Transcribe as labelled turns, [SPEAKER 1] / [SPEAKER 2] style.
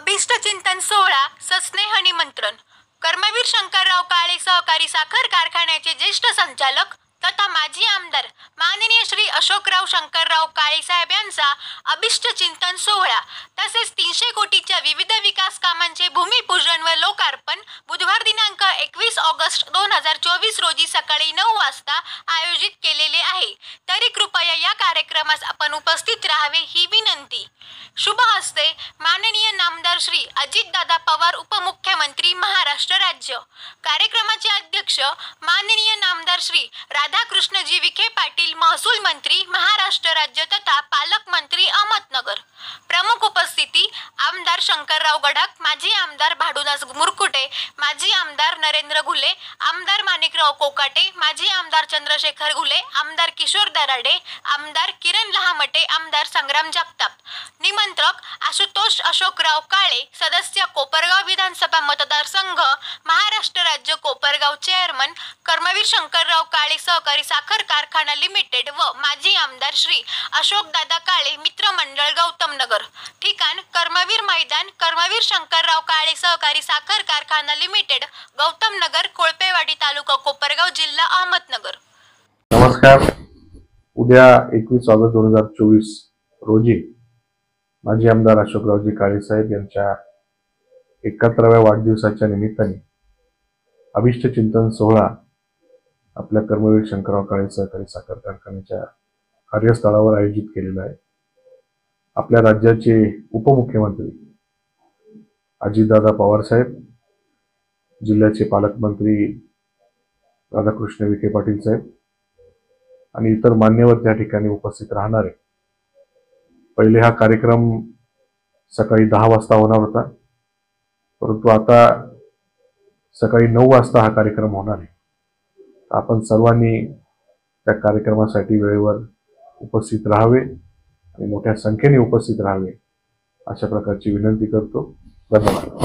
[SPEAKER 1] अभिष्ट चिंतन सोहळा सस्नेह निमंत्रण। कर्मवीर शंकरराव काळे सहकारी साखर कारखान्याचे ज्येष्ठ संचालक तथा माजी आमदार माननीय श्री अशोकराव शंकरराव काळे साहेब यांचा अभिष्ट चिंतन सोहळा तसेच 300 कोटीच्या विविध विकास कामांचे भूमिपूजन व लोकार्पण बुधवार दिनांक 21 ऑगस्ट 2024 रोजी सकाळी 9 वाजता आयोजित केलेले आहे। तरी कृपया या कार्यक्रमास आपण उपस्थित राहावे ही विनंती। शुभ हस्ते माननीय नामदार श्री अजितदादा पवार उपमुख्यमंत्री महाराष्ट्र राज्य। कार्यक्रमाचे अध्यक्ष माननीय नामदार श्री राधाकृष्णजी विखे पाटील महसूल मंत्री महाराष्ट्र राज्य तथा पालकमंत्री अहमदनगर। प्रमुख उपस्थिती आमदार शंकरराव गडाख, माजी आमदार भाडुदास मुरकुटे, माजी आमदार नरेंद्र घुले, आमदार माणिकराव कोकाटे, माजी आमदार चंद्रशेखर घुले, आमदार किशोर दराडे, आमदार किरण लहामटे, आमदार संग्राम जगताप। निमंत्रक आशुतोष अशोकराव काळे, सदस्य कोपरगाव विधानसभा मतदारसंघ महाराष्ट्र राज्य, कोपरगाव चेअरमन कर्मवीर शंकरराव काळे सहकारी साखर कारखाना लिमिटेड व माजी आमदार श्री अशोकदादा काळे मित्र मंडळ गौतमनगर। ठिकाण कर्मवीर मैदान, कर्मवीर शंकरराव काळे सहकारी साखर कारखाना लिमिटेड, गौतमनगर, कोळपेवाडी तालुका कोपरगाव, जिल्हा अहमदनगर।
[SPEAKER 2] नमस्कार। उद्या 21 ऑगस्ट 2024 रोजी माजी आमदार अशोकरावजी काळे साहेब यांच्या 71व्या वाढदिवसाच्या निमित्ताने अभिष्ट चिंतन सोहळा आपल्या कर्मवीर शंकरराव काळे सहकारी साखर कारखान्याच्या कार्यस्थळावर आयोजित केलेला आहे। आपल्या राज्याचे उपमुख्यमंत्री अजितदादा पवार साहेब, जिल्ह्याचे पालकमंत्री राधाकृष्ण विखे पाटील साहेब आणि इतर मान्यवर त्या ठिकाणी उपस्थित राहणार आहे। पहिले हा कार्यक्रम सकाळी 10 वाजता होणार होता, परंतु आता सकाळी 9 वाजता हा कार्यक्रम होणार आहे। आपण सर्वांनी त्या कार्यक्रमासाठी वेळेवर उपस्थित राहावे आणि मोठ्या संख्येने उपस्थित राहावे अशा प्रकारची विनंती करतो। धन्यवाद।